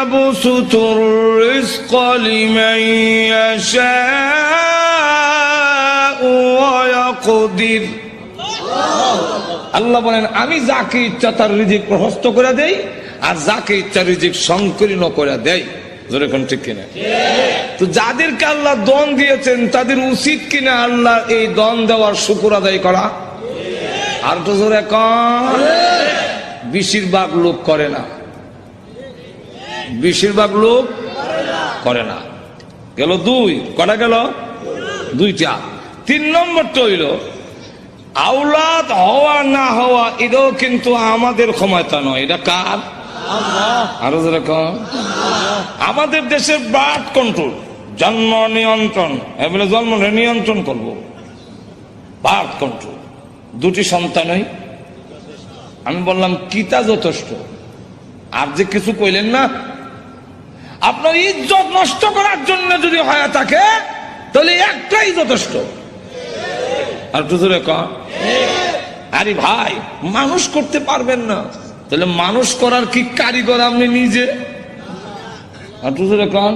ইয়াবসুতুর রিজকা লিমান ইয়াশাউ ওয়া ইয়াকদির। আল্লাহ বলেন আমি যাকে ইচ্ছা তার রিজিক প্রশস্ত করে দেই, আর যাকে ইচ্ছা রিজিক সংকীর্ণ করে দেই। জোরে কোন ঠিক কিনা? তো যাদেরকে আল্লাহ দন দিয়েছেন তাদের উচিত কিনা আল্লাহ এই দন দেওয়ার শুকর আদায় করা? আর তো জোরে কন। বেশিরভাগ লোক করে না, বেশিরভাগ লোক করে না। গেল দুই, কটা গেল? দুইটা। তিন নম্বরটা হইল আওলাদ হওয়া না হওয়া, এটাও কিন্তু আমাদের ক্ষমতা নয়, এটা কার? আরো যেরকম আমাদের দেশের বার্থ কন্ট্রোল, জন্ম নিয়ন্ত্রণ, এবারে জন্ম নিয়ন্ত্রণ করব, বার্থ কন্ট্রোল, দুটি সন্তানই। আমি বললাম কিতা যথেষ্ট, আর যে কিছু কইলেন না। আপনার ইজ্জত নষ্ট করার জন্য যদি হয় থাকে তাহলে একটাই যথেষ্ট। আর একটু জোরে কন। আরে ভাই মানুষ করতে পারবেন না, তাহলে মানুষ করার কি কারিগর আপনি নিজে? আর একটু জোরে কন।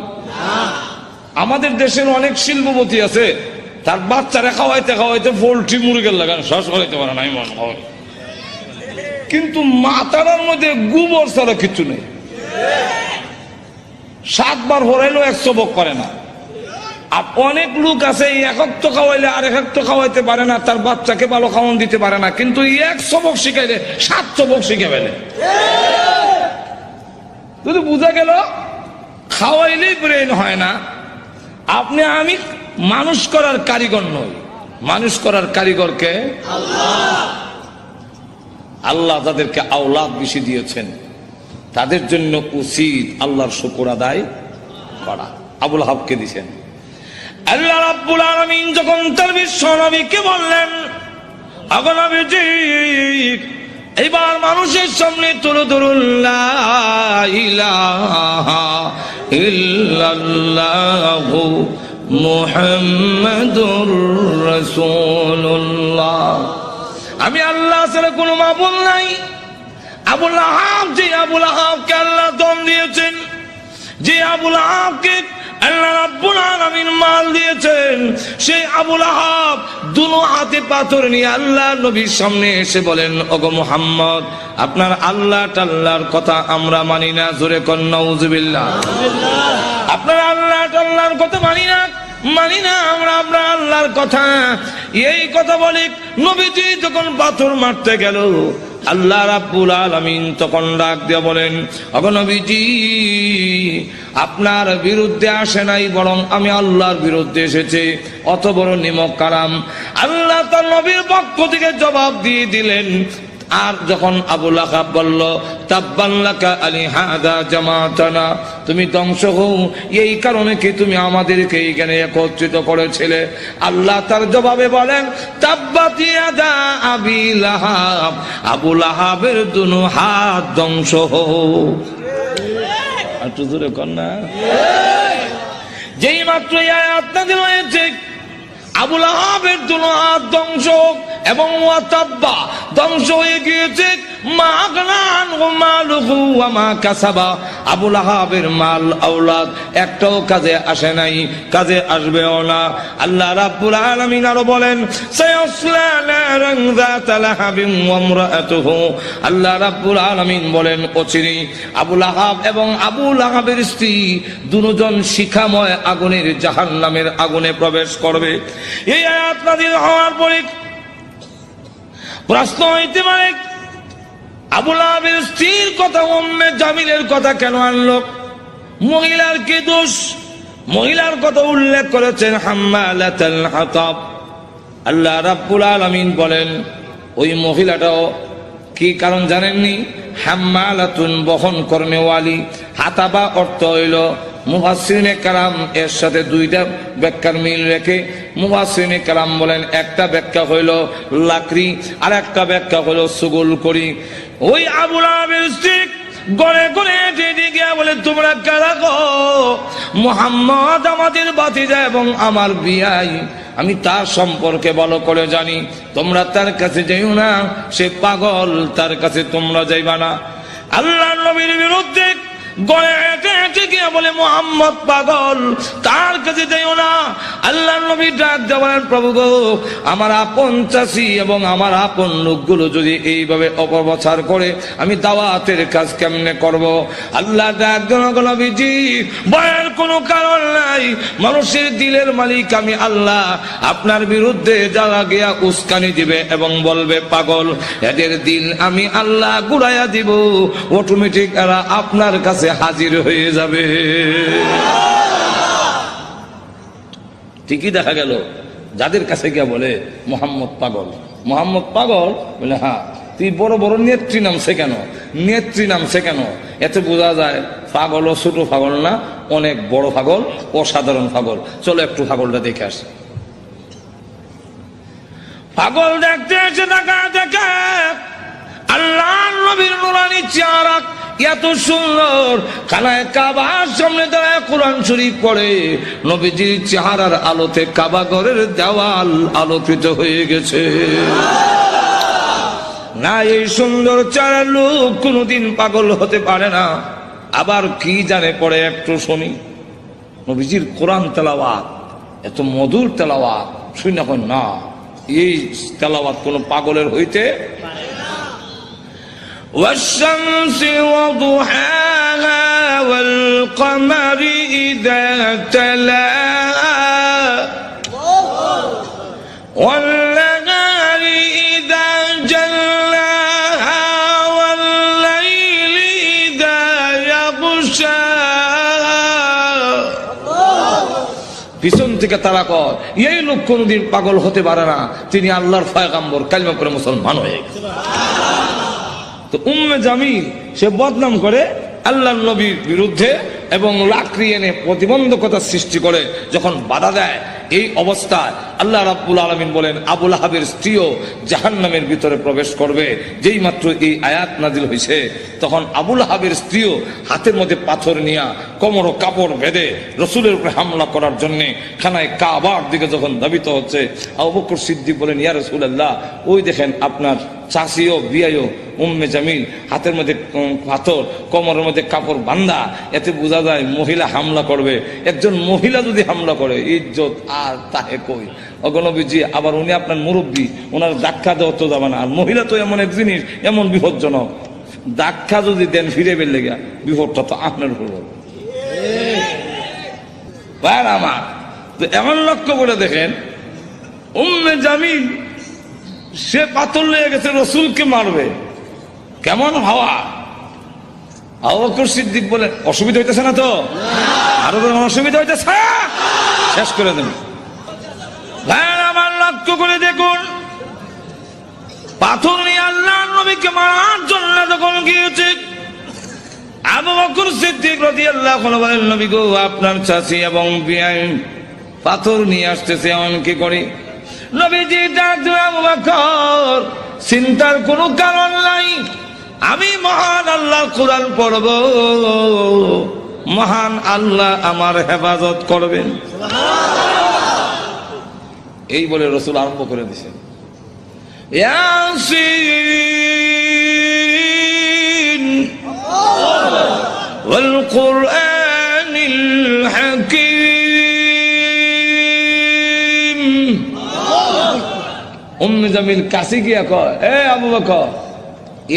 আমাদের দেশের অনেক শিল্পপতি আছে, তার বাচ্চারা খাওয়াইতে খাওয়াইতে পোল্ট্রি মুরগের লাগান শ্বাস করাইতে পারে না, মনে হয়, কিন্তু মাতার মধ্যে গোবর ছাড়া কিছু নেই। 7 বার হরাইলেও 100 বক করে না। আর অনেক লোক আছে এক তো খাওয়াইলে আর এক তো খাওয়াইতে পারে না, তার বাচ্চাকে ভালো খাওয়ান দিতে পারে না, কিন্তু 100 বক শিখাইলে 700 বক শিখে ফেলে। যদি বুঝা গেল খাওয়াইলেই ব্রেন হয় না। আপনি আমি মানুষ করার কারিগর নই, মানুষ করার কারিগরকে আল্লাহ। আল্লাহ তাদেরকে আওলাদ বেশি দিয়েছেন, তাদের জন্য উচিত আল্লাহর শুকর আদায় করা। আবুল হাবকে দিয়েছেন আল্লাহ রাব্বুল আলামিন যখন তার বিশ্ব নবীকে বললেন, আগো নবীজি এবার মানুষের সামনে তুলে ধরুন লা ইলাহা ইল্লাল্লাহু মুহাম্মাদুর রাসূলুল্লাহ। আমি আল্লাহ ছাড়া কোনো মাবুদ নাই। আবুল আহাব, যে আবুল আহাবকে আল্লাহ দম দিয়েছেন, যে আবুল আহাবকে আল্লাহ রাব্বুল আলামিন মাল দিয়েছেন, সেই আবুল আহাব দুনো হাতে পাথর নিয়ে আল্লাহ নবীর সামনে এসে বলেন, ওগো মুহাম্মদ আপনার আল্লাহ টাল্লাহর কথা আমরা মানি না। জোরে কোন নাউজুবিল্লাহ। আপনার আল্লাহ টাল্লাহর কথা মানি না, মানি না আমরা আপনার আল্লাহর কথা। এই কথা বলে নবীজি যখন পাথর মারতে গেল, আল্লাহ রাব্বুল আলামিন তখন ডাক দিয়ে বলেন, ওগো নবীজি আপনার বিরুদ্ধে আসে নাই, বরং আমি আল্লাহর বিরুদ্ধে এসেছে। অত বড় নিমক কারাম আল্লাহ তার নবীর পক্ষ থেকে জবাব দিয়ে দিলেন। আর যখন আবুল আহাব বলল, তাব্বান লাকা আলিহাদা জামাতানা, তুমি ধ্বংস হও, এই কারণে কি তুমি আমাদেরকে এইখানে একত্রিত করেছিলে? আল্লাহ তার জবাবে বলেন, তাব্বাত ইয়াদা আবি লাহাব, আবুল আহাবের দুনো হাত ধ্বংস হও। একটু জোরে কর না। যেই মাত্র এই আয়াত নাযিল হয়েছে, আবুল আহাবের দুনো হাত ধ্বংস এবং ওয়াতাব্বা ধ্বংস হয়ে গিয়েছে। মা আগনান মালুহু ওয়া মা কাসাবা, আবুল আহাবের মাল আওলাদ একটাও কাজে আসে নাই, কাজে আসবেও না। আল্লাহ রাব্বুল আলামিন আরো বলেন, সায়াসলা নারান যাতা লাহাবিন ওয়া ইমরাআতুহু, আল্লাহ রাব্বুল আলামিন বলেন অচিরেই আবুল আহাব এবং আবুল আহাবের স্ত্রী দুজন শিখাময় আগুনের জাহান্নামের আগুনে প্রবেশ করবে। এই আয়াত নাযিল হওয়ার পরে প্রশ্ন হইতে পারে, আবুল আহাবের স্ত্রীর কথা উম্মে জামিলের কথা কেন আনলো? মহিলার কি দোষ? মহিলার কথা উল্লেখ করেছেন হাম্মালাতুল হাতাব। আল্লাহ রাব্বুল আলামিন বলেন, ওই মহিলাটাও কি কারণ জানেননি? হাম্মালাতুন বহন কর্নেওয়ালি, হাতাবা অর্থ হইল, মুফাসসিরিনে কেরাম এর সাথে দুইটা ব্যাখ্যার মিল রেখে মুফাসসিরিনে কেরাম বলেন, একটা ব্যাখ্যা হইল লাকড়ি, আর একটা ব্যাখ্যা হইল সুগুল করি। ওই আবুল আহাবের স্ত্রী গড়ে গড়ে যেতে গিয়া বলে, তোমরা কারা গো? মুহাম্মদ আমাদের ভাতিজা এবং আমার বিয়াই, আমি তার সম্পর্কে ভালো করে জানি, তোমরা তার কাছে যাইও না, সে পাগল, তার কাছে তোমরা যাইবা না। আল্লাহর নবীর বিরুদ্ধে গড়ে হেঁটে হেঁটে গিয়ে বলে মুহাম্মদ পাগল, তার কাছে যাইও না। আল্লাহর নবী ডাক দিয়ে বলেন, প্রভু গো, আমার আপন চাষি এবং আমার আপন লোকগুলো যদি এইভাবে অপপ্রচার করে আমি দাওয়াতের কাজ কেমনে করব? আল্লাহ ডাক দিয়ে নবীজি, ভয়ের কোনো কারণ নাই, মানুষের দিলের মালিক আমি আল্লাহ। আপনার বিরুদ্ধে যারা গিয়া উস্কানি দিবে এবং বলবে পাগল, এদের দিল আমি আল্লাহ ঘুরাইয়া দিব, অটোমেটিক এরা আপনার কাছে হাজির হয়ে যাবে। ঠিকই দেখা গেল, যাদের কাছে গিয়া বলে মোহাম্মদ পাগল, মোহাম্মদ পাগল, বলে হ্যাঁ, তুই বড় বড় নেত্রী নামছে কেন, নেত্রী নামছে কেন? এতে বোঝা যায় পাগল ও ছোট পাগল না, অনেক বড় পাগল, অসাধারণ পাগল। চলো একটু পাগলটা দেখে আসি। পাগল দেখতে এসে দেখা দেখে আল্লাহর নবীর নুরানি চেহারা এত সুন্দর, খানায় কাবার সামনে দাঁড়ায় কোরআন শরীফ পড়ে, নবীজির চেহারার আলোতে কাবা ঘরের দেওয়াল আলোকিত হয়ে গেছে। না, এই সুন্দর চেহারার লোক কোনোদিন পাগল হতে পারে না। আবার কি জানে পড়ে একটু শুনি। নবীজির কোরআন তেলাওয়াত এত মধুর তেলাওয়াত, শুনি না না, এই তেলাওয়াত কোন পাগলের হইতে পারে না। والشمس وضحاها والقمر إذا تلاها والنهار إذا جلاها والليل إذا يغشاها। পিছন থেকে তারা কয় এই লোক কোনদিন পাগল হতে পারে না, তিনি আল্লাহর পয়গম্বর, কালিমা পড়ে মুসলমান হয়ে গেছে। তো উম্মে জামিল সে বদনাম করে আল্লাহর নবীর বিরুদ্ধে এবং লাকড়ি এনে প্রতিবন্ধকতা সৃষ্টি করে, যখন বাধা দেয় এই অবস্থায় আল্লাহ রাব্বুল আলামিন বলেন আবু লাহাবের স্ত্রীও জাহান্নামের ভিতরে প্রবেশ করবে। যেই মাত্র এই আয়াত নাজিল হয়েছে, তখন আবু লাহাবের স্ত্রীও হাতের মধ্যে পাথর নিয়া কোমর ও কাপড় বেঁধে রসুলের উপরে হামলা করার জন্য খানায় কাবার দিকে যখন ধাবিত হচ্ছে, আবু বকর সিদ্দিক বলেন ইয়া রাসূলুল্লাহ, ওই দেখেন আপনার চাষিও বিয়াইও উম্মে জামিল হাতের মধ্যে পাথর, কোমরের মধ্যে কাপড় বান্ধা, এতে বোঝা যায় মহিলা হামলা করবে। একজন মহিলা যদি হামলা করে, ইজ্জত আর তাহে কই। অগণবীজি আবার উনি আপনার মুরব্বী, ওনার ধাক্কা দেওয়া তো যাবে না। আর মহিলা তো এমন এক জিনিস, এমন বিপজ্জনক, ধাক্কা যদি দেন ফিরে বেরলে গা, বিপদটা তো আপনার উপর হবে। আমার তো এমন লক্ষ্য করে দেখেন, উম্মে জামিল সে পাথর লেগে গেছে, রসুলকে মারবে, কেমন হাওয়া। আবু বকর সিদ্দিক বলে অসুবিধা হইতেছে না তো? আরো অসুবিধা হইতেছে, শেষ করে দেন। আমার লক্ষ্য করে দেখুন, পাথর নিয়ে আল্লাহর নবীকে মারার জন্য যখন গিয়েছে, আবু বকর সিদ্দিক রাদিয়াল্লাহু আনহু বলেন নবী গো, আপনার চাচি এবং বিয়াই পাথর নিয়ে আসতেছে, এমন কি করি? নবীজি ডাক দিয়ে আবু বকর, চিন্তার কোনো কারণ নাই, আমি মহান আল্লাহর কোরআন পড়ব, মহান আল্লাহ আমার হেফাজত করবেন। এই বলে রসুল আরম্ভ করে দিয়েছেন ইয়াসিন ওয়াল কুরআনিল হাকীম। উম্মে জামিল কাছে গিয়া কয়, এ আবু বকর,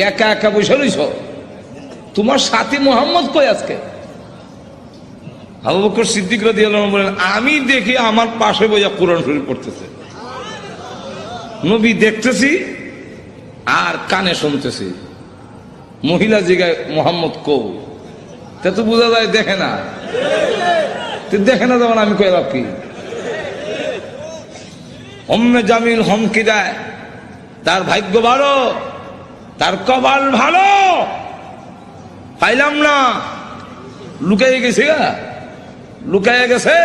একা একা বসে রইছ, তোমার সাথী মুহাম্মদ কই আজকে? আবু বকর সিদ্দিক রাদিয়াল্লাহু আনহু বলেন, আমি দেখি আমার পাশে বইয়া কোরআন শরীফ পড়তেছে, নবী দেখতেছি আর কানে শুনতেছি। মহিলা জিগায় মুহাম্মদ কও, তা তো বোঝা যায় দেখে না, দেখে না যেমন আমি কইলাম কি। উম্মে জামিল হুমকি দেয়, তার ভাগ্য ভালো, তার কপাল ভালো, পাইলাম না, লুকাইয়ে গেছে, লুকাইয়ে গেছে,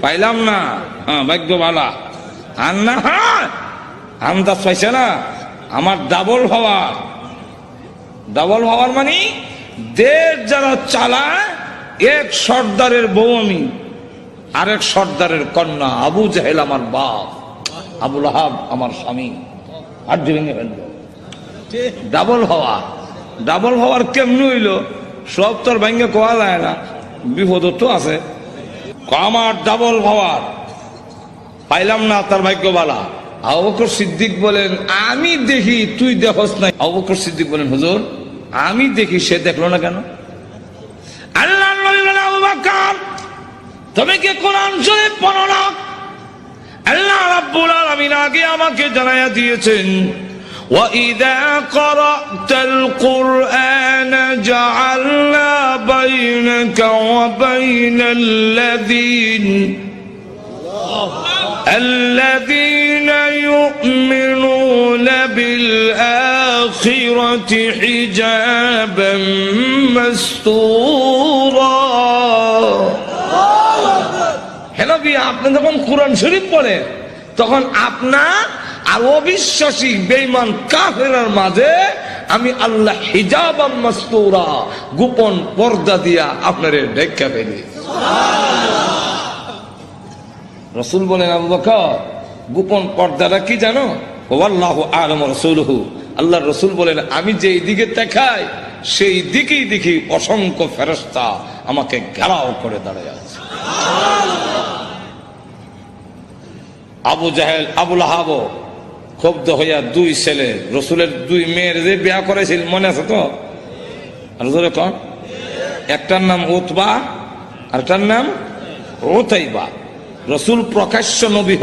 পাইলাম না, হ্যাঁ ভাগ্য ভালা। আর না হ্যাঁ আন্দাজ পাইছে না, আমার ডাবল হওয়ার, ডাবল হওয়ার মানে দেশ যারা চালায়, এক সর্দারের বউ আমি, আরেক সর্দারের কন্যা। আবু জাহেল আমার বাপ, আবু লাহাব আমার স্বামী। আর ভেঙে ফেলল, ডাবল হওয়া। ডাবল হওয়ার কেমন হইল? সব তোর ভাঙ্গে কোয়া যায় না, বিপদ তো আছে। আমার ডাবল পাওয়ার পাইলাম না, তার ভাগ্য বালা। আবু বকর সিদ্দিক বলেন আমি দেখি তুই দেখস নাই। আবু বকর সিদ্দিক বলেন হুজুর আমি দেখি, সে দেখলো না কেন? আল্লাহ নবী বলেন আবু বকর তুমি কি কোরআন শরীফ পড়ো না? আল্লাহ রাব্বুল আলামিন আগে আমাকে জানায়া দিয়েছেন وَإِذَا قَرَأْتَ الْقُرْآنَ جَعَلْنَا بَيْنَكَ وَبَيْنَ الَّذِينَ يُؤْمِنُونَ بِالْآخِرَةِ حِجَابًا مَسْتُورًا। হে নবী আপনি যখন কোরআন শরীফ পড়েন তখন আপনার আর অবিশ্বাসী বেঈমান কাফেরের মাঝে আমি আল্লাহ হিজাবাম মাসতুরা গোপন পর্দা দিয়া আপনারে ঢেকে ফেলি। রাসূল বলেন আবু বকর গোপন পর্দাটা কি জানো? ওয়াল্লাহু আ'লামু রাসূলুহু, আল্লাহর রাসূল বলেন আমি যেই দিকে তাকাই সেই দিকেই দেখি অসংখ্য ফেরেশতা আমাকে ঘেরাও করে দাঁড়িয়ে আছে। আবু জাহেল আবু লাহাব ক্ষুব্ধ হইয়া দুই ছেলে রসুলের দুই মেয়ের যে বিয়া করেছিল মনে আছে তো? কোন একটার নাম উতবা আর একটার নাম উতাইবা। রসুল প্রকাশ্য নবী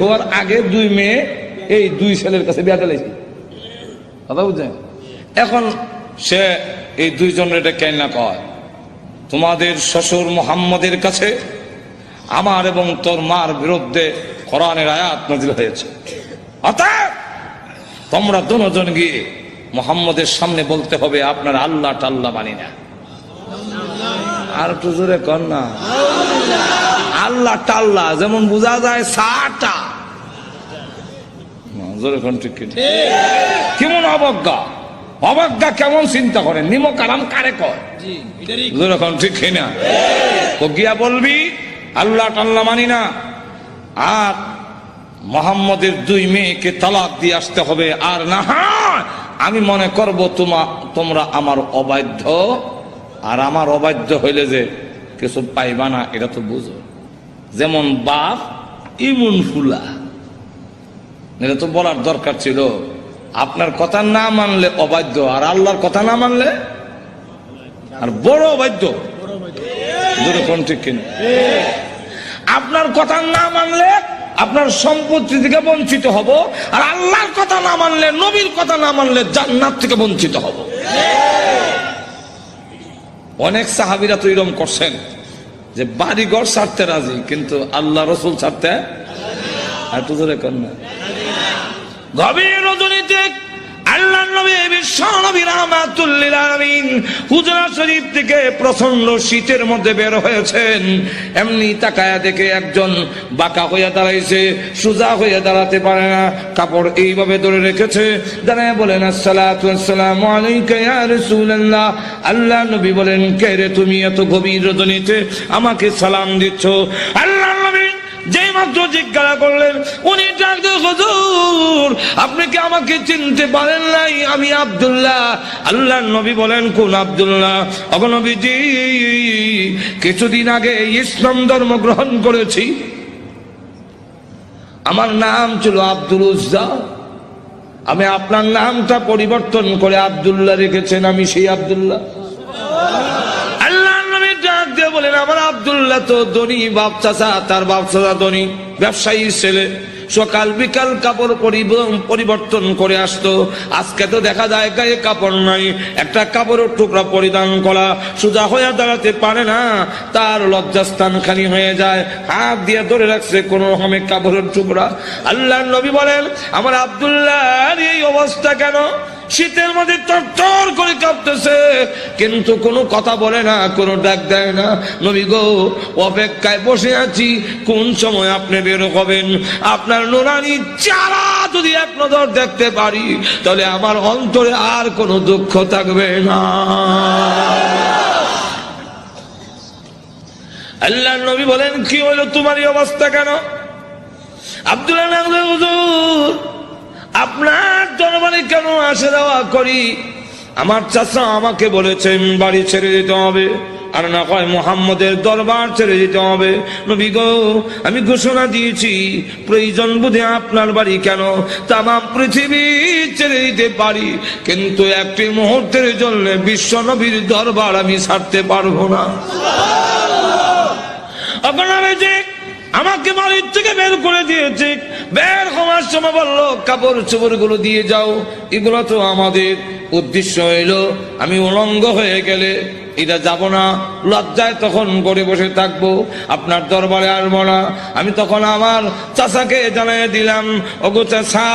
হওয়ার আগে দুই মেয়ে এই দুই ছেলের কাছে বিয়া দিয়েছে, কথা বুঝছেন? এখন সে এই দুইজনের এটা কেন না কয় তোমাদের শ্বশুর মুহাম্মদের কাছে আমার এবং তোর মার বিরুদ্ধে কোরআনের আয়াত নাযিল হয়েছে, অতএব তোমরা দুজন গিয়ে মুহাম্মদের সামনে বলতে হবে আপনার আল্লাহ টাল্লাহ মানি না। আর একটু জোরে কর না। আল্লাহ টাল্লাহ যেমন বোঝা যায় সাটা, জোরে কোন ঠিক কেমন অবজ্ঞা, অবজ্ঞা কেমন চিন্তা করেন, নিমক আরাম কারে কয়, জোরে কোন ঠিক না? তো গিয়া বলবি আল্লাহ টাল্লাহ মানি না, আর মুহাম্মদের দুই মেয়েকে তালাক দিয়ে আসতে হবে, আর না হয় আমি মনে করব তোমরা আমার অবাধ্য, আর আমার অবাধ্য হইলে যে কিছু পাইবা না এটা তো বুঝো। যেমন বাপ ইমুন ফুলা, এটা তো বলার দরকার ছিল। আপনার কথা না মানলে অবাধ্য, আর আল্লাহর কথা না মানলে আর বড় অবাধ্য। কোন ঠিক কিনা? আপনার কথা না মানলে আপনার সম্পত্তি থেকে বঞ্চিত হব, আর আল্লাহর কথা না মানলে, নবীর কথা না মানলে জান্নাত থেকে বঞ্চিত হব। অনেক সাহাবীরা তো এরকম করছেন যে বাড়িঘর ছাড়তে রাজি, কিন্তু আল্লাহ রসুল ছাড়তে আর তো জোরে কর না। গভীর রজনীতে আল্লাহ নবী বিশ্ব নবী রাহমাতুল লিল আলামিন হুজরা শরীফ থেকে প্রচন্ড শীতের মধ্যে বের হয়েছেন। এমনি তাকায়া দেখে একজন বাঁকা হইয়া দাঁড়াইছে, সোজা হইয়া দাঁড়াতে পারে না, কাপড় এইভাবে ধরে রেখেছে। দাঁড়ায় বলেন আসসালাতু ওয়াসসালামু আলাইকা ইয়া রাসূলুল্লাহ। আল্লাহ নবী বলেন কে রে তুমি এত গভীর রজনীতে আমাকে সালাম দিচ্ছ? আল্লাহ নবী যেই মাত্র জিজ্ঞাসা করলেন উনি ডাক দিয়ে হুজুর আপনি কি আমাকে চিনতে পারেন নাই? আমি আব্দুল্লাহ। আল্লাহ নবী বলেন কোন আব্দুল্লাহ? ওগো নবীজি কিছুদিন আগে ইসলাম ধর্ম গ্রহণ করেছি, আমার নাম ছিল আব্দুল উজ্জা, আমি আপনার নামটা পরিবর্তন করে আব্দুল্লাহ রেখেছেন, আমি সেই আব্দুল্লাহ। বলেন আমার আব্দুল্লাহ তো ধনী বাপ চাচা, তার বাপ চাচা ধনী ব্যবসায়ীর ছেলে, সকাল বিকাল কাপড় পরিবর্তন করে আসতো। আজকে তো দেখা যায় গায়ে কাপড় নাই, একটা কাপড়ের টুকরা পরিধান করা, সোজা হয়ে দাঁড়াতে পারে না, তার লজ্জাস্থান খালি হয়ে যায়, হাত দিয়ে ধরে রাখছে কোন রকমের কাপড়ের টুকরা। আল্লাহ নবী বলেন আমার আব্দুল্লাহর এই অবস্থা কেন? শীতের মধ্যে তরতর করে কাঁপতেছে, কিন্তু কোনো কথা বলে না, কোনো ডাক দেয় না। নবী গো অপেক্ষায় বসে আছি, কোন সময় আপনি বের হবেন? আপনার নুরানি চেহারা যদি এক নজর দেখতে পারি তাহলে আমার অন্তরে আর কোনো দুঃখ থাকবে না। আল্লাহ নবী বলেন কি হলো তোমার এই অবস্থা কেন? আব্দুল্লাহ হুজুর আপনার দরবারে কেন আসা যাওয়া করি? আমার চাচা আমাকে বলেছেন বাড়ি ছেড়ে দিতে হবে, আর না হয় মুহাম্মদের দরবার ছেড়ে দিতে হবে। নবী গো, আমি ঘোষণা দিয়েছি প্রয়োজন বুঝে আপনার বাড়ি কেন তামাম পৃথিবী ছেড়ে দিতে পারি, কিন্তু একটি মুহূর্তের জন্য বিশ্ব নবীর দরবার আমি ছাড়তে পারবো না। আমাকে বাড়ির থেকে বের করে দিয়েছে, বের হওয়ার সময় বললো কাপড় চোপড় গুলো দিয়ে যাও, এগুলো তো আমাদের। উদ্দেশ্য হইল আমি উলঙ্গ হয়ে গেলে এটা যাব না, লজ্জায় তখন করে বসে থাকবো, আপনার দরবারে আসবো না। আমি তখন আমার চাচাকে জানাই দিলাম, ওগো চাচা,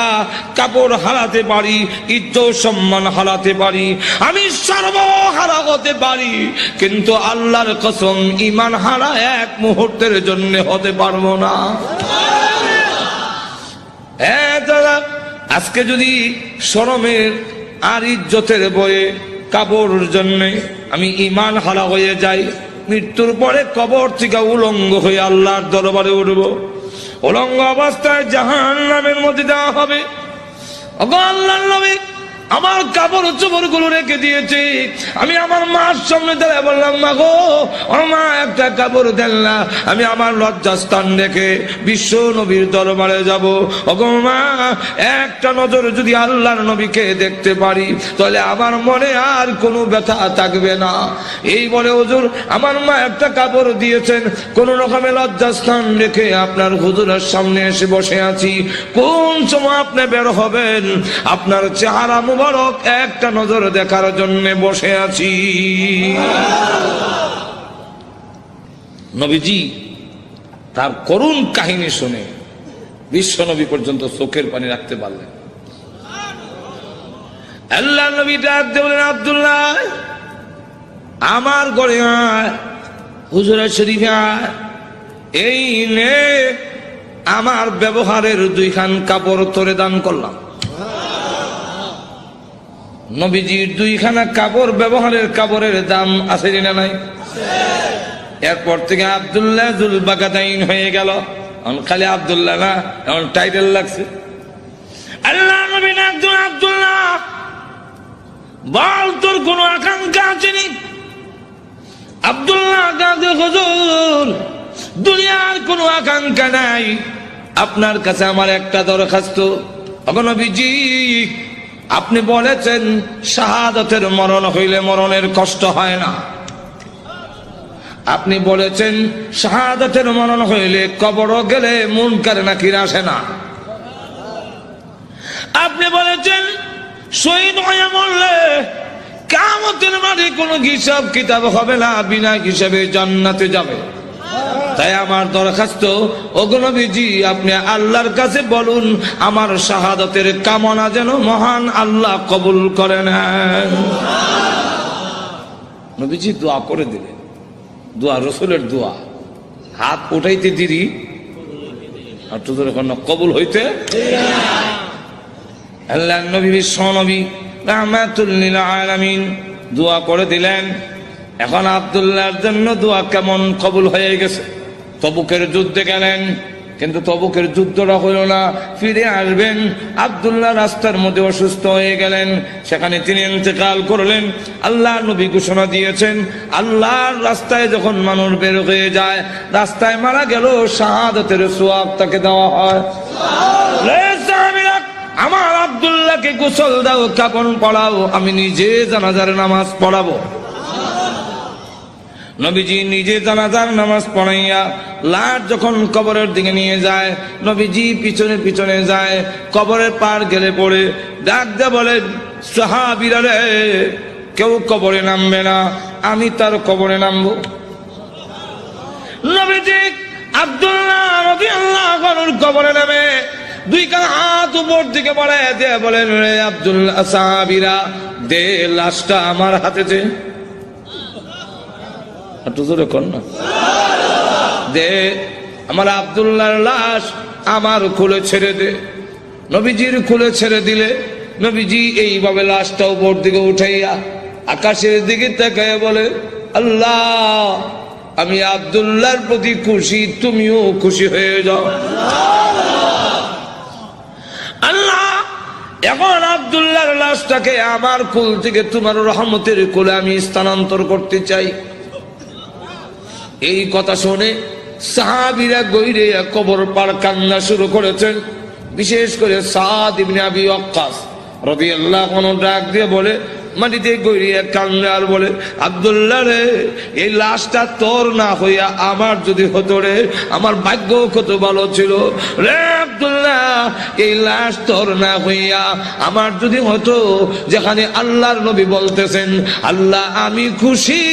কাপড় হারাতে পারি, ইজ্জত সম্মান হারাতে পারি, আমি সর্বহারা হতে পারি, কিন্তু আল্লাহর কসম ঈমান হারা এক মুহূর্তের জন্য হতে পারবো না। হ্যাঁ দাদা, আজকে যদি শরমের আর ইজ্জতের বয়ে কাপড়ের জন্য আমি ঈমান হারা হয়ে যাই, মৃত্যুর পরে কবর থেকে উলঙ্গ হয়ে আল্লাহর দরবারে উঠব, উলঙ্গ অবস্থায় জাহান্নামের মধ্যে দেওয়া হবে। ওগো আল্লাহর নবী, আমার কাপড় চোপড় গুলো রেখে দিয়েছে, আমি আমার মার সামনে দাঁড়ায় বললাম, মা গো, ও মা, একটা কাপড় দেন না, আমি আমার লজ্জাস্থান রেখে বিশ্ব নবীর দরবারে যাব। ওগো মা, একটা নজর যদি আল্লাহর নবীকে দেখতে পারি তাহলে আমার মনে আর কোনো ব্যথা থাকবে না। এই বলে হুজুর আমার মা একটা কাপড় দিয়েছেন, কোন রকমে লজ্জাস্থান রেখে আপনার হুজুরের সামনে এসে বসে আছি। কোন সময় আপনি বের হবেন, আপনার চেহারা মুবারক একটা নজর দেখার জন্য বসে আছি। নবীজি তার করুণ কাহিনী শুনে বিশ্ব নবী পর্যন্ত চোখের পানি রাখতে পারলেন। আল্লাহ নবী ডাক দিয়ে বলেন, আব্দুল্লাহ, আমার ঘরে আয়, হুজুরের শরীফে আয়, এই নে আমার ব্যবহারের দুইখান কাপড় তোরে দান করলাম। নবীজির দুইখানা কাপড়, ব্যবহারের কাপড়ের দাম আছে না নাই? এরপর থেকে আব্দুল্লাহ জুল বাগাদাইন হয়ে গেল। খালি আব্দুল্লাহ না, এমন টাইটেল লাগছে। আল্লাহ নবী একজন, আব্দুল্লাহ বল, তোর কোন আকাঙ্ক্ষা আছে নি? আব্দুল্লাহ কাঁদে, হুজুর দুনিয়ার কোনো আকাঙ্ক্ষা নাই, আপনার কাছে আমার একটা দরখাস্ত। ওগো নবীজি, আপনি বলেছেন শাহাদাতের মরণ হইলে মরণের কষ্ট হয় না, আপনি বলেছেন শাহাদাতের মরণ হইলে কবর গেলে মুনকার নাকির আসে না, আপনি বলেছেন শহীদ হয়ে মরলে কিয়ামতের মাঠে কোনো হিসাব কিতাব হবে না, বিনা হিসাবে জান্নাতে যাবে। তাই আমার দরখাস্ত, ওগো নবীজি, আপনি আল্লাহর কাছে বলুন আমার শাহাদাতের কামনা যেন মহান আল্লাহ কবুল করে নেন। নবীজি দোয়া করে দিলেন, দোয়া রাসূলের দোয়া, হাত উঠাইতে দেরি আর তোদের কবুল হইতে। আল্লাহর নবী বিশ্ব নবী রাহমাতুল লিল আলামিন দোয়া করে দিলেন। এখন আব্দুল্লাহর জন্য দোয়া কেমন কবুল হয়ে গেছে। তবুকের যুদ্ধে গেলেন, কিন্তু তবুকের যুদ্ধটা হইল না, ফিরে আসবেন। আব্দুল্লাহ রাস্তার মধ্যে অসুস্থ হয়ে গেলেন, সেখানে তিনি ইন্তেকাল করলেন। আল্লাহ নবী ঘোষণা দিয়েছেন, আল্লাহর রাস্তায় যখন মানুষ বের হয়ে যায়, রাস্তায় মারা গেল, শাহাদাতের সওয়াব তাকে দেওয়া হয়। আমার আব্দুল্লাহকে গোসল দাও, কাফন পরাও, আমি নিজে জানাজার নামাজ পড়াবো। নবীজি নিজে জানাজার নামাজ পড়াইয়া লাশ যখন কবরের দিকে নিয়ে যায়, নবীজি পিছনে পিছনে যায়, কবরের পার গেলে পড়ে ডাক দিয়ে বলে, সাহাবীরা রে, কেউ কবরে নামবে না, আমি তার কবরে নামবো। নবীজি আব্দুল্লাহ রাদিয়াল্লাহু আনহুর কবরে নামে দুই কান হাত উপর দিকে বাড়ায় দিয়ে বলেন, রে আব্দুল্লাহ, সাহাবীরা দে লাশটা আমার হাতে দে, দে আমার আব্দুল্লাহর লাশ আমার খুলে ছেড়ে দে। নবীজির খুলে ছেড়ে দিলে নবীজি এইভাবে লাশটা উপর দিকে উঠাইয়া আকাশের দিকে তাকায় বলে, আল্লাহ, আমি আব্দুল্লাহর প্রতি খুশি, তুমিও খুশি হয়ে যাও। আল্লাহ, এখন আব্দুল্লাহর লাশটাকে আমার কুল থেকে তোমার রহমতের কোলে আমি স্থানান্তর করতে চাই। এই কথা শুনে সাহাবীরা গইরে কবর পার কান্না শুরু করেছেন। বিশেষ করে সাদ ইবনে আবি ওয়াক্কাস রাদিয়াল্লাহু আনহু ডাক দিয়ে বলে, মাটিতে গড়িয়ে কান্দে আর বলে, আব্দুল্লাহ রে, এই লাশটা তোর না হইয়া আমার যদি হতো রে, আমার ভাগ্য কত ভালো ছিল রে আব্দুল্লাহ। এই লাশ তোর না হইয়া আমার যদি হতো, যেখানে আল্লাহর নবী বলতেছেন, আল্লাহ আমি খুশি,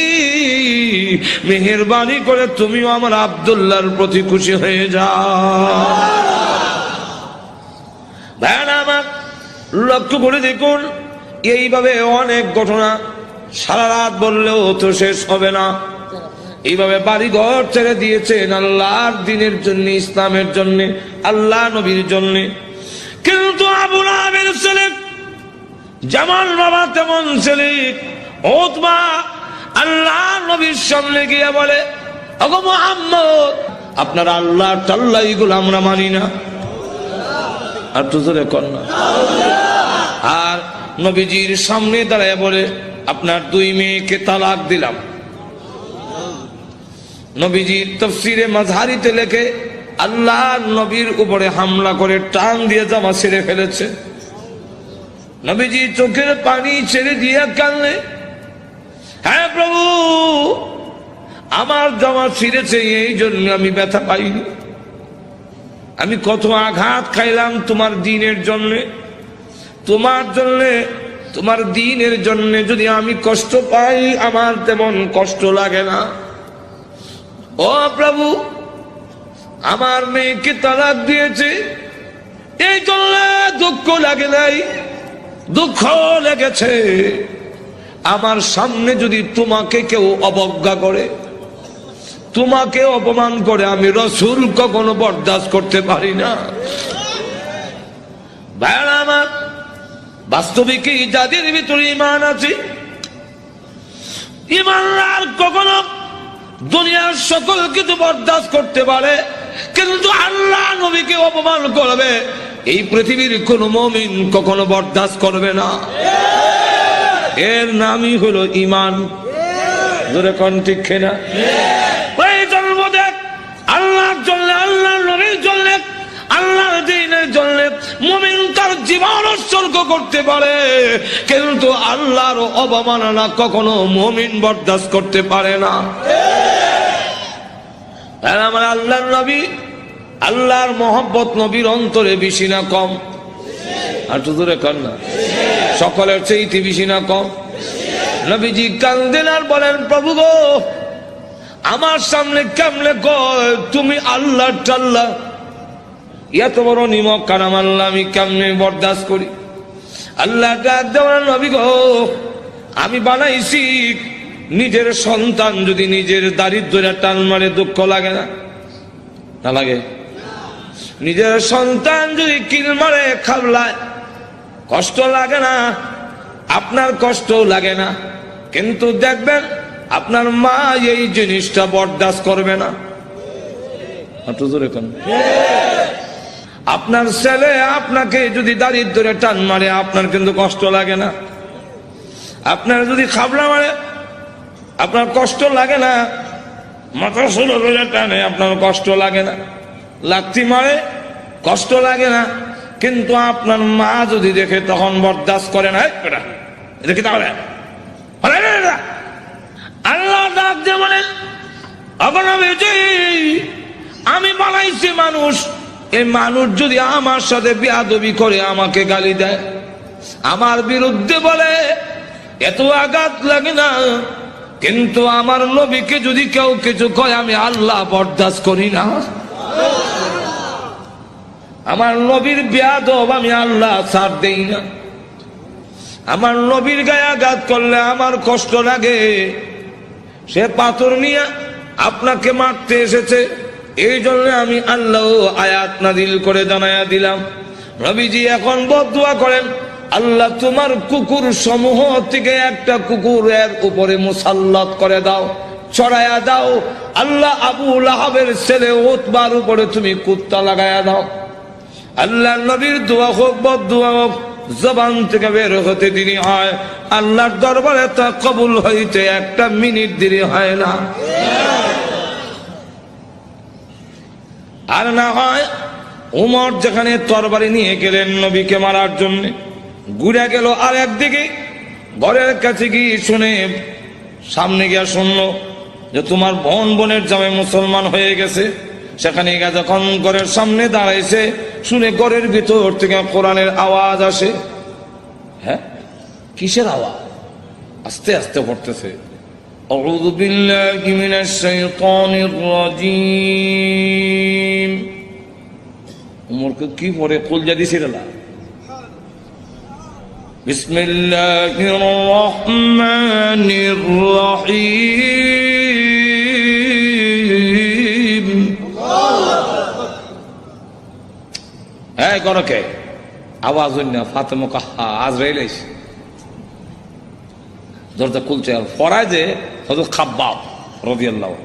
মেহেরবানি করে তুমিও আমার আব্দুল্লাহর প্রতি খুশি হয়ে যাও। ভাইরা আমার, লক্ষ্য করে দেখুন, এইভাবে অনেক ঘটনা সারা রাত বললেও তো শেষ হবে না। এইভাবে বাড়ি ঘর ছেড়ে দিয়েছেন আল্লাহর দ্বীনের জন্য, ইসলামের জন্য, আল্লাহ নবীর জন্য। কিন্তু আবু লাহাবের ছেলে যেমন বাবা তেমন ছেলে উতবা আল্লাহ নবীর সামনে গিয়ে বলে, ওগো মুহাম্মদ, আপনার আল্লাহ টাল্লাহ এগুলো আমরা মানি না। আর তো জোরে কর না। আর নবীজির সামনে দাঁড়ায় বলে, আপনার 2 মেয়েকে তালাক দিলাম। নবীজির তাফসীরে মাযহারিতে লেখে, আল্লাহ নবীর উপরে হামলা করে টান দিয়ে জামা ছেড়ে ফেলেছে। নবীজি চোখের পানি ছেড়ে দিয়ে কাঁদলে, হ্যাঁ প্রভু, আমার জামা ছিঁড়েছে, এই জন্য আমি ব্যথা পাইনি। আমি কত আঘাত খাইলাম তোমার দ্বীনের জন্য, তোমার জন্য, তোমার দ্বীনের জন্য যদি আমি কষ্ট পাই, আমার তেমন কষ্ট লাগে না। ও প্রভু, আমার মেয়েকে তালাক দিয়েছে, এই জন্য দুঃখ লাগে নাই, দুঃখ লেগেছে। আমার সামনে যদি তোমাকে কেউ অবজ্ঞা করে, তোমাকে অপমান করে, আমি রাসূল কখনো বরদাস্ত করতে পারি না। ভাইরা আমার, বাস্তবিকই যাদের ভিতরে ঈমান আছে, ঈমানদার কখনো দুনিয়ার সকল কিছু বরদাস্ত করতে পারে, কিন্তু আল্লাহ নবীকে অপমান করবে, এই পৃথিবীর কোন মুমিন কখনো বরদাস্ত করবে না। এর নামই হলো ঈমান। জোরে কোন ঠিক না? এই জন্ম দেখ, আল্লাহর জন্য, আল্লাহর নবীর জন্য, আল্লাহর দ্বীনের জন্য মুমিন তার জীবন উৎসর্গ করতে পারে, কিন্তু আল্লাহর অবমাননা কখনো মুমিন বরদাস্ত করতে পারে না। আমার আল্লাহর নবী, আল্লাহর মহব্বত নবীর অন্তরে বেশি না কম? আর তো দূরে কর না, সকলের চাইতে বেশি না কম? নবীজি কান্দেন আর বলেন, প্রভু গো, আমার সামনে কেমনে কয় তুমি আল্লাহ টাল্লাহ, এত বড় নিমক কারাম আল্লাহ আমি কেমনে বরদাস্ত করি? আল্লাহ ডাক দেওয়ার, নবী গো, আমি বানাইছি, নিজের সন্তান যদি নিজের দারিদ্র্যের টান মারে দুঃখ লাগে না? না লাগে? নিজের সন্তান যদি কিল মারে, খাবলায়, কষ্ট লাগে না? আপনার কষ্ট লাগে না, কিন্তু দেখবেন আপনার মা এই জিনিসটা বরদাস্ত করবে না। আপনার ছেলে আপনাকে যদি দারিদ্র্যের টান মারে, আপনার কিন্তু কষ্ট লাগে না? আপনার যদি খাবলা মারে, আপনার কষ্ট লাগে না? মাথা ষোলো টানে, আপনার কষ্ট লাগে না? লাথি মারে, কষ্ট লাগে না? কিন্তু আপনার মা যদি দেখে, তখন বরদাস্ত করে না। দেখি তাহলে আল্লাহ ডাক দিয়ে বলেন, আমি বানাইছি মানুষ, এই মানুষ যদি আমার সাথে বেয়াদবি করে, আমাকে গালি দেয়, আমার বিরুদ্ধে বলে, এত আঘাত লাগে না, কিন্তু আমার নবীকে যদি কেউ কিছু কয়, আমি আল্লাহ বরদাস্ত করি না। আমার নবীর বেয়াদব আমি আল্লাহ ছাড় দেই না। আমার নবীর গায়ে আঘাত করলে আমার কষ্ট লাগে। সে পাথর নিয়ে আপনাকে মারতে এসেছে, এই জন্য আমি আল্লাহ আয়াত নাযিল করে জানায়া দিলাম। নবীজি এখন বদদুয়া করেন, আল্লাহ তোমার কুকুর সমূহ থেকে একটা কুকুরের উপরে মুসাল্লাত করে দাও, ছড়ায়া দাও। আল্লাহ আবু লাহাবের ছেলে উতবার উপরে তুমি কুত্তা লাগায়া দাও। আল্লাহ নবীর দোয়া হোক, বদদুয়া হোক, জবান থেকে বের হতে দেরি হয়, আল্লাহর দরবারে তা কবুল হইতে একটা মিনিট দেরি হয় না। আর না হয় উমর যেখানে তরবারি নিয়ে গেলেন নবীকে মারার জন্য, ঘুরে গেল আর একদিকে ঘরের কাছে গিয়ে শুনে, সামনে গিয়া শুনলো যে তোমার বোনের জামাই মুসলমান হয়ে গেছে। সেখানে গিয়ে যখন ঘরের সামনে দাঁড়াইছে, শুনে ঘরের ভিতর থেকে কোরআনের আওয়াজ আসে। হ্যাঁ, কিসের আওয়াজ? আস্তে আস্তে পড়তেছে, আউযু বিল্লাহি মিনাশ শাইতানির রাজীম। উমরকে কি পড়ে কলজা দিছিল না। বিসমিল্লাহির রহমানির রহিম। এই করকে আওয়াজ হইনা ফাতেমা কাহা আজরাইল আইছে, দরজা খুলছে। আর ফরায় যে হযরত খাব্বাব রাদিয়াল্লাহু,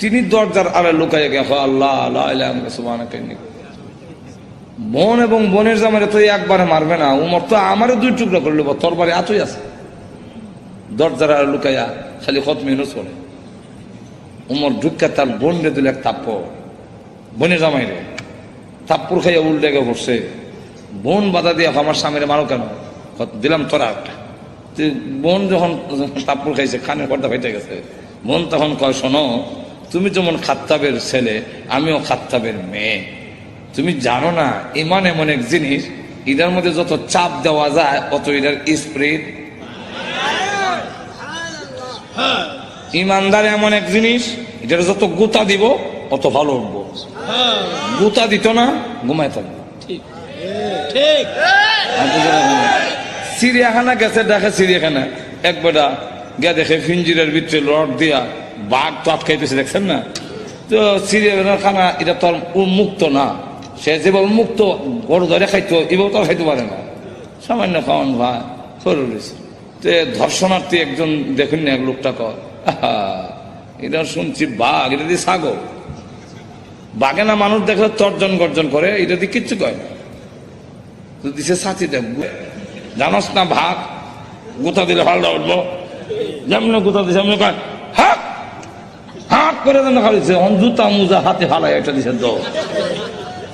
তিনি দরজার আড়ে লুকাইয়া গেছে, আল্লাহ লা ইলাহা ইল্লাল্লাহ সুবহানাকা ইন্নী। বোন এবং বোনের জামাইরে তো একবারে মারবে না, উমর তো আমারও দুই টুকরা করে নেব, তরবারি আতই আছে। দরজার আড়ে লুকাইয়া খালি খতমে ইউনূস পড়ে। উমর ঢুকা তার বোন রে দিল এক থাপ্পড়, বোনের জামাইরে থাপ্পড় খাইয়া উল্টে গিয়ে পড়ছে। বোন বাধা দিয়ে আমার স্বামীরে মারো কেন? দিলাম তোরা একটা। বোন যখন থাপ্পড় খাইছে, খানের পর্দা ফেটে গেছে। বোন তখন কয়, শোনো, তুমি যেমন খাত্তাবের ছেলে, আমিও খাত্তাবের মেয়ে। তুমি জানো না ইমান এমন এক জিনিস, এটার মধ্যে যত চাপ দেওয়া যায় অত এটার স্পিড। ইমানদার এমন এক জিনিস, এটার যত গুতা দিব অত ভালো উঠবো। গুতা দিত না, ঘুমায় থাকবো। চিড়িয়াখানা গেছে, দেখে চিড়িয়াখানা এক বেটা গে দেখে ফিঞ্জিরের ভিতরে রড দিয়া বাঘ তো আটকাইতেছে, দেখছেন না? তো চিড়িয়াখানা এটা তো উন্মুক্ত না, সে যেভাবে মুক্ত গরু ধরে খাইতো এভাবে তো খাইতে পারে না। সামান্য খাওয়ান ভাই ফরুলিছে। তো ধর্ষণার্থী একজন দেখুন না, এক লোকটা কর, এটা শুনছি বাঘ, এটা দিয়ে ছাগল। বাঘে না মানুষ দেখলে তর্জন গর্জন করে, এটা দিয়ে কিচ্ছু কয় না। তো দিছে ছাতি দেখবো, জানোস না ভাগ গোতা দিলে ফালটা উঠবো, যেমন গোতা দিছে এমনি কয় হাক হাক করে যেন খালিছে। জুতা মুজা হাতে ফালাই একটা দিছে,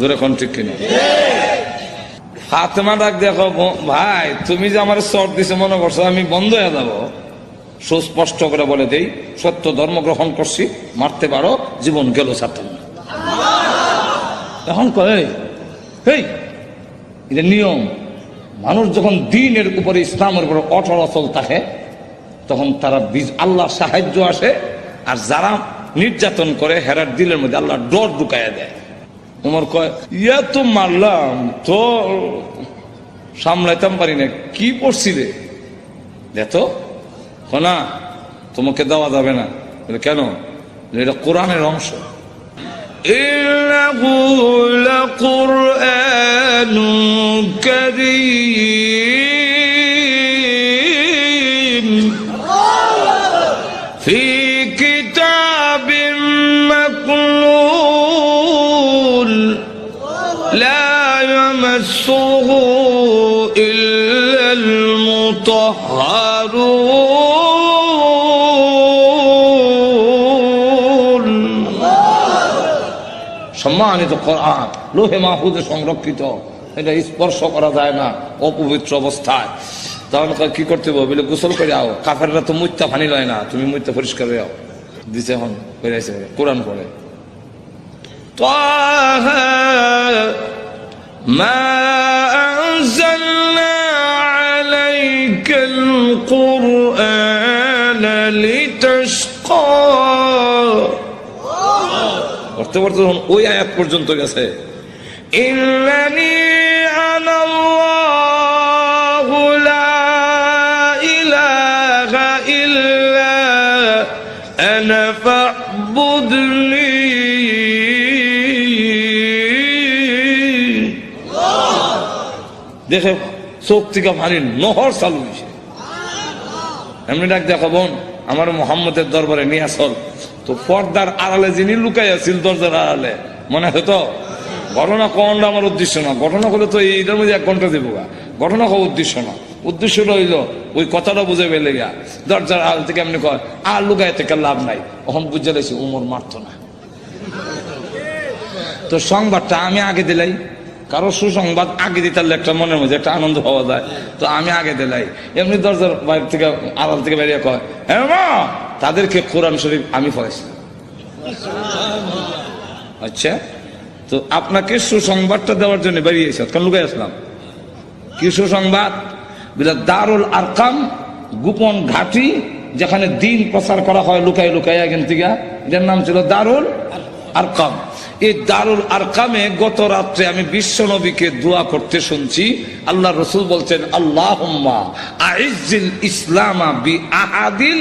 ধরে কোন ঠিক কিনা। ফাতেমা ডাক দেখো, ভাই তুমি যে আমার চট দিছে মনে করছো আমি বন্ধ হয়ে যাবো? সুস্পষ্ট করে বলে দেই, সত্য ধর্ম গ্রহণ করছি, মারতে পারো, জীবন গেল ছাড়তাম না। এখন কয় এই এটা নিয়ম। মানুষ যখন দিনের উপরে, ইসলামের উপরে অটল অচল থাকে, তখন তারা আল্লাহর সাহায্য আসে। আর যারা নির্যাতন করে হেরার দিলের মধ্যে আল্লাহ ডর ঢুকাইয়া দেয়। উমর কয়, ইয়া তো মারলাম তো সামলাইতাম পারি না, কি পড়ছিলে দেখো না, তোমাকে দেওয়া যাবে না। কেন? এটা কোরআনের অংশ। ইন্নাহু লাকুরআনুন কারীম ফি কিতাবিম মাকনুন লা ইয়ামাসসুহু ইল্লাল মুতাহহারুন। সম্মানিত কোরআন লোহে মাহফুজে সংরক্ষিত, এটা স্পর্শ করা যায় না অপবিত্র অবস্থায়। তখন কি করতে হবে? বলে গোসল করে আও, কাফেররা তো মুত্তা পানি লয় না, তুমি মুত্তা পরিষ্কার হয়ে আও। দিছে এখন বেড়াইছে কোরআন পড়ে, তাহা মা আনজালনা আলাইকাল কুরআনা লিতাশকা। পড়তে পড়তে যখন ওই আয়াত পর্যন্ত গেছে, ইন্নানি আনাল্লাহু লা ইলাহা ইল্লা আনা ফা'বুদনি। দেখে চোখ থেকে পানি নহর চালু হয়েছে। এমনি ডাক দেখো, বোন আমার মোহাম্মদের দরবারে নিয়ে আসল। তো পর্দার আড়ালে যিনি লুকাই আছিল, দরজার আড়ালে, মনে হতো ঘটনা কোনটা আমার উদ্দেশ্য না, ঘটনা হলে তো এইটার মধ্যে 1 ঘন্টা দেবো। ঘটনা হওয়া উদ্দেশ্য না, উদ্দেশ্য রইল ওই কথাটা বুঝে পেলে গা দরজার আল থেকে এমনি কয় আর লুকায় থেকে লাভ নাই, ওখান বুঝে লেছি উমর মারতো না। তো সংবাদটা আমি আগে দিলাই, কারো সুসংবাদ আগে দিতে একটা মনের মধ্যে একটা আনন্দ পাওয়া যায়, তো আমি আগে দিলাই। এমনি দরজার বাইরে থেকে আড়াল থেকে বেরিয়ে কয় হ্যাঁ মা, তাদেরকে কোরআন শরীফ আমি পড়াইছি। আচ্ছা, তো আপনাকে সুসংবাদটা দেওয়ার জন্য বেরিয়েছে, কারণ লুকাই আসলাম। কি সুসংবাদ? দারুল আরকাম, গোপন ঘাঁটি, যেখানে দিন প্রচার করা হয় লুকাই লুকাই এখান থেকে, এটার নাম ছিল দারুল আরকাম। এই দারুল আরকামে গত রাত্রে আমি বিশ্ব নবীকে দোয়া করতে শুনছি। আল্লাহ রসুল বলছেন আল্লাহুম্মা আইজ্জিল ইসলামা বি আহাদিল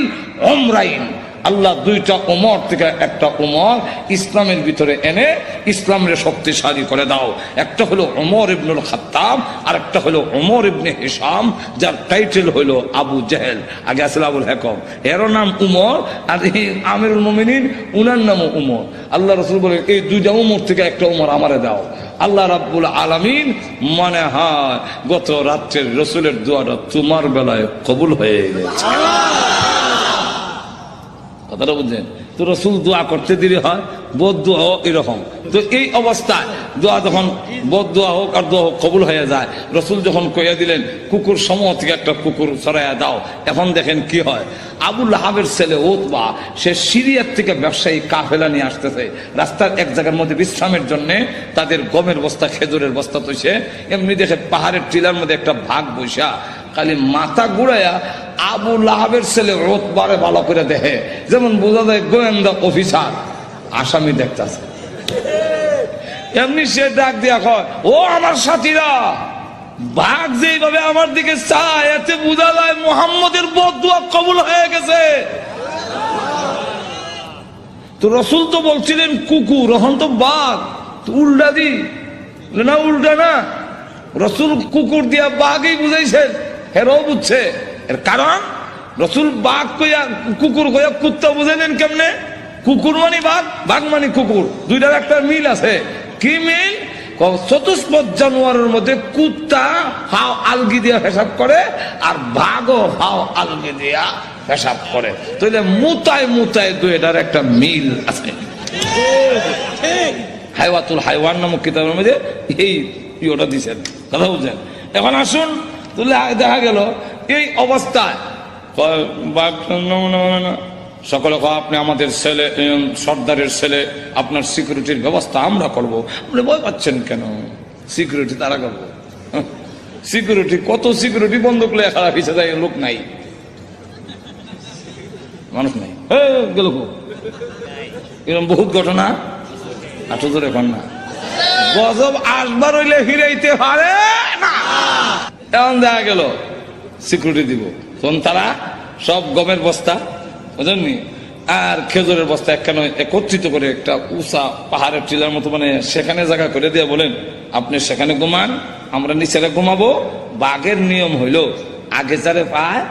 উমরাইন, আল্লাহ দুইটা উমর থেকে একটা উমর ইসলামের ভিতরে এনে ইসলামের শক্তিশালী করে দাও। একটা হলো উমর ইবনুল খাত্তাব, আর একটা হলো উমর ইবনে হিশাম, যার টাইটেল হলো আবু জেহেল। আগে আসলে আবুল হেকম, এরও নাম উমর, আর আমিরুল মুমিনিন উনার নামও উমর। আল্লাহ রসুল বলেন এই দুইটা উমর থেকে একটা উমর আমারে দাও। আল্লাহ রাব্বুল আলামিন মনে হয় গত রাত্রের রসুলের দোয়াটা তোমার বেলায় কবুল হয়ে গেছে। কথাটা বুঝলেন? তো রসুল দোয়া করতে দেরি হয়, বোধ দোয়া হোক এরকম। তো এই অবস্থায় দোয়া যখন বোধ দোয়া হোক আর দোয়া হোক কবুল হয়ে যায়, রসুল যখন কইয়া দিলেন কুকুর সমূহ থেকে একটা কুকুর সরাইয়া দাও, এখন দেখেন কি হয়। আবু লাহাবের ছেলে উতবা, সে সিরিয়ার থেকে ব্যবসায়ী কাফেলা নিয়ে আসতেছে, রাস্তার এক জায়গার মধ্যে বিশ্রামের জন্য তাদের গমের বস্তা খেজুরের বস্তা তৈছে, এমনি দেখে পাহাড়ের টিলার মধ্যে একটা ভাগ বৈশা খালি মাথা ঘুরাইয়া আবু লাহাবের ছেলে উতবারে ভালো করে দেখে, যেমন বোঝা যায় গোয়েন্দা অফিসার আসামি দেখতেছে। এমনি সে ডাক দিয়া কয় ও আমার সাথীরা, বাঘ যেভাবে আমার দিকে চায় এতে বোঝা যায় মুহাম্মদের বদদুয়া কবুল হয়ে গেছে। তো রসুল তো বলছিলেন কুকুর, এখন তো বাঘ, উল্টা দি না, উল্টা না, রসুল কুকুর দিয়া বাঘই বুঝাইছেন, হেরাও বুঝছে। এর কারণ রসুল বাঘ কইয়া কুকুর কইয়া কুত্তা বুঝাইলেন কেমনে? কুকুর মানে বাঘ, বাঘ মানে কুকুর, দুইটার একটা মিল আছে। কি মিল? চতুষ্পদ জানোয়ারের মধ্যে কুত্তা হাও আলগি দিয়া পেশাব করে, আর বাঘও হাও আলগি দিয়া পেশাব করে। তাহলে মুতায় মুতায় দুইটার একটা মিল আছে। হাইওয়াতুল হাইওয়ান নামক কিতাবের মধ্যে এই ইয়েটা দিচ্ছেন, কথা বুঝছেন? এখন আসুন, তুলে দেখা গেল এই অবস্থায় সকলে আপনি আমাদের ছেলে, সর্দারের ছেলে, আপনার সিকিউরিটির ব্যবস্থা আমরা করবো। আপনি ভয় পাচ্ছেন কেন? সিকিউরিটি তারা করবো। সিকিউরিটি কত সিকিউরিটি বন্দুক লয়ে খারাপ হিসেবে যায়, লোক নাই, মানুষ নাই, গেল এরকম বহুত ঘটনা। আটো ধরে এখন না, গজব আসবার হইলে ফিরাইতে পারে না। এমন দেখা গেল সিকিউরিটি দিব, তখন তারা সব গমের বস্তা বুঝলেননি আর খেজুরের বস্তা একখানে একত্রিত করে একটা উঁচা পাহাড়ের টিলার মতো মানে সেখানে জায়গা করে দিয়ে বলেন আপনি সেখানে ঘুমান, আমরা নিচেরা ঘুমাবো। বাঘের নিয়ম হইল আগে যারে পায়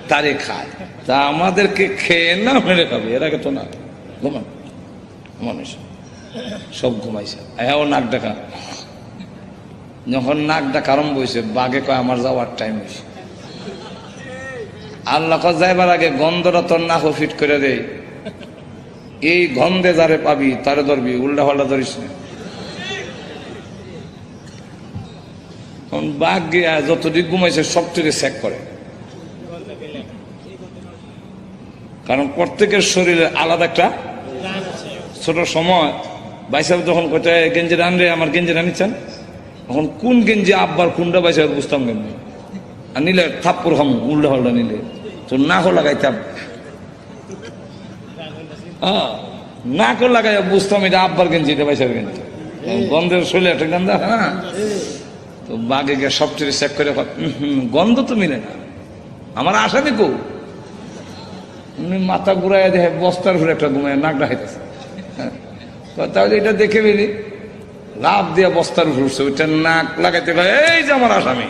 তারে খায়, তা আমাদেরকে খেয়ে না মেরে খাবে, এর আগে তো না। ঘুমান মানুষ সব ঘুমাইছে, হ্যাঁ নাক ডাকা। যখন নাক ডাকা আরম্ভ হয়েছে, বাঘে কয় আমার যাওয়ার টাইম হয়েছে। আল্লাহ যাইবার আগে গন্ধটা তোর নাক ফিট করে দেয়, এই গন্ধে যারে পাবি তারে ধরবি, উল্টা পাল্টা ধরিস না। বাঘ গিয়া যতদিক ঘুমাইছে সবটিকে চেক করে, কারণ প্রত্যেকের শরীরে আলাদা একটা ছোট সময় বাইসাব যখন কইতে গেঞ্জি রান রে আমার গেঞ্জি রানিচ্ছেন, তখন কোন গেঞ্জি আব্বার কোনটা বাইসাব বুঝতাম কেমনি, আর নিলে থাপ্পর খাম উল্টা পাল্টা নিলে তো নাকও লাগাইতাম, নাকও লাগাই বুঝতাম এটা আব্বার গেঞ্জি, এটা বাইসাব গেঞ্জি, গন্ধের শরীরে একটা গন্ধ। হ্যাঁ, তো বাঘে গিয়ে সবচেয়ে চেক করে গন্ধ তো মিলে না, আমার আশা দেখো মাথা ঘুরাই দেখে বস্তার ঘুরে একটা ঘুমায় নাক ডাকাইতেছে। তাহলে এটা দেখে ফেলি, লাভ দিয়ে বস্তার ঘুরছে, ওইটা নাক লাগাইতে পারে, এই যে আমার আসামি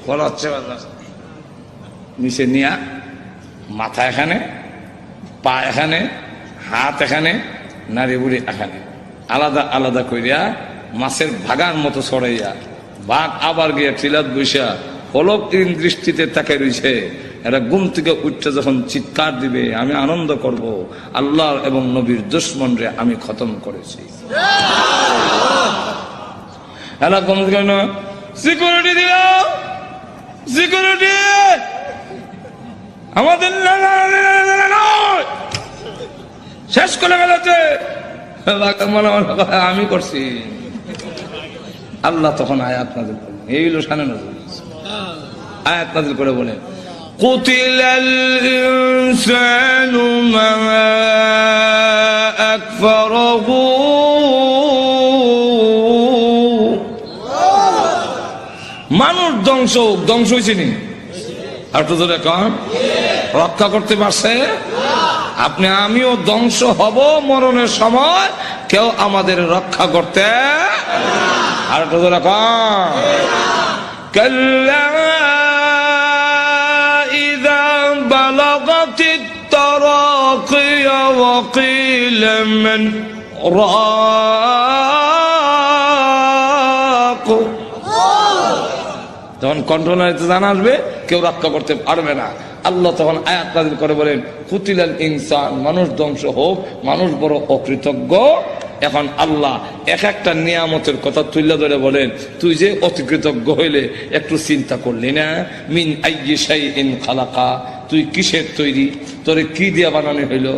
বলা হচ্ছে নিচে নিয়া মাথা এখানে, পা এখানে, হাত এখানে, নারী বুড়ি এখানে, আলাদা আলাদা করিয়া মাছের ভাগার মতো ছড়াইয়া বাঘ আবার গিয়ে টিলাত বৈশা পলক দৃষ্টিতে তাকে রয়েছে। এরা ঘুম থেকে উঠতে যখন চিৎকার দিবে, আমি আনন্দ করব, আল্লাহ এবং নবীর দুশমন রে আমি খতম করেছি। এরা ঘুম থেকে সিকিউরিটি দিল, সিকিউরিটি আমাদের শেষ করে ফেলেছে, আমি করছি। আল্লাহ তখন আয়াত নাযিল করলেন, এই হলো শানে নজরুল। আয়াত নাযিল করে বলেন, কুতিলাল ইনসানু মা আকফারাহু, মানুষ ধ্বংস হয়েছে নি? আর তো ধরে কন রক্ষা করতে পারছে? আপনি আমিও ধ্বংস হব মরণের সময়, কেউ আমাদের রক্ষা করতে। আর তো ধরে কন কাল্লা ইযা বালাগাতিত তারাকিয়া ওয়া কিলা মান রাক, যখন কন্ট্রোলারে জানা আসবে কেউ রক্ষা করতে পারবে না। আল্লাহ তখন আয়াত নাযিল করে বলেন, কুতিলাল ইনসান, মানুষ ধ্বংস হোক, মানুষ বড় অকৃতজ্ঞ। এখন আল্লাহ এক একটা নিয়ামতের কথা তুলে ধরে বলেন, তুই যে অতিকৃতজ্ঞ হইলে একটু চিন্তা করলি না? মিন আইয়ি শাইইন খালাকা, তুই কিসের তৈরি, তোরে কি দিয়ে বানানো হইলো?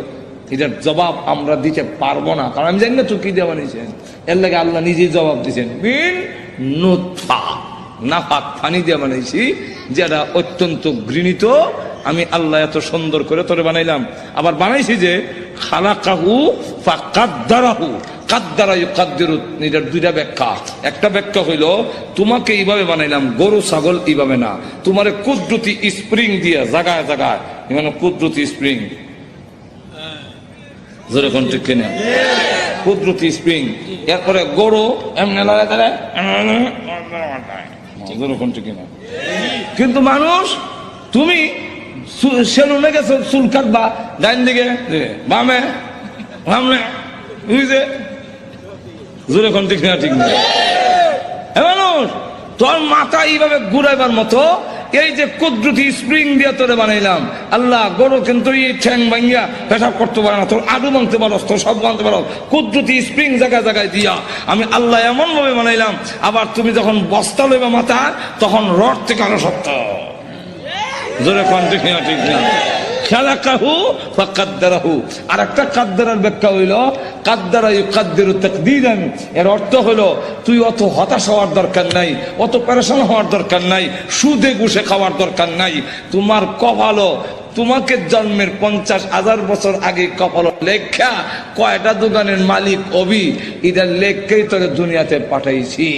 এটার জবাব আমরা দিতে পারবো না, কারণ আমি জানি না তুই কি দিয়ে বানিয়েছেন। এর লাগে আল্লাহ নিজেই জবাব দিয়েছেন, মিন নুতফা, নাফাক পানি দিয়ে বানাইছি, যেটা অত্যন্ত ঘৃণিত। আমি আল্লাহ এত সুন্দর করে তোরে বানাইলাম, আবার বানাইছি যে খালাকাহু ফাকাদ্দারাহু, কাদ্দারা ইউকাদ্দিরু। এটার দুইটা ব্যাখ্যা। একটা ব্যাখ্যা হইল তোমাকে এইভাবে বানাইলাম, গরু ছাগল এইভাবে না, তোমারে কুদরতি স্প্রিং দিয়ে জায়গায় জায়গায়, মানে কুদরতি স্প্রিং, যেরকম ঠিক কিনা কুদরতি স্প্রিং। এরপরে গরু এমনি লড়াই দাঁড়ায়, যেরকম ঠিক কিনা। কিন্তু মানুষ, তুমি সেলুনে গেছো, চুল কাটবা, ডাইন দিকে বামে বামে, বুঝছে যেরকম ঠিক না ঠিক না। মানুষ তোর মাথা এইভাবে ঘুরাইবার মতো এই যে কুদরতি স্প্রিং দিয়ে তোরে বানাইলাম। আল্লাহ গরু কিন্তু এই ঠ্যাং ভাঙ্গিয়া পেশাব করতে পারে না, তোর আডু ভাঙতে পারো, তোর সব ভাঙতে পারো, কুদরতি স্প্রিং জায়গায় জায়গায় দিয়া আমি আল্লাহ এমন ভাবে বানাইলাম। আবার তুমি যখন বস্তা লইবা মাথা, তখন রড থেকে আরো শক্ত, জোরে কোন ঠিক না ঠিক না। খালাকাহু ফাকাদ্দারাহু। আর একটা কাদ্দারার ব্যাখ্যা হইল কাদ্দারা ইউকাদ্দিরু তাকদীরান। এর অর্থ হলো তুই অত হতাশ হওয়ার দরকার নাই, অত পেরেশান হওয়ার দরকার নাই, সুদে ঘুষে খাওয়ার দরকার নাই। তোমার কপালও, তোমাকে জন্মের 50,000 বছর আগে কপাল লেখা কয়টা দোকানের মালিক অবি, এটার লেখকেই তোকে দুনিয়াতে পাঠাইছি।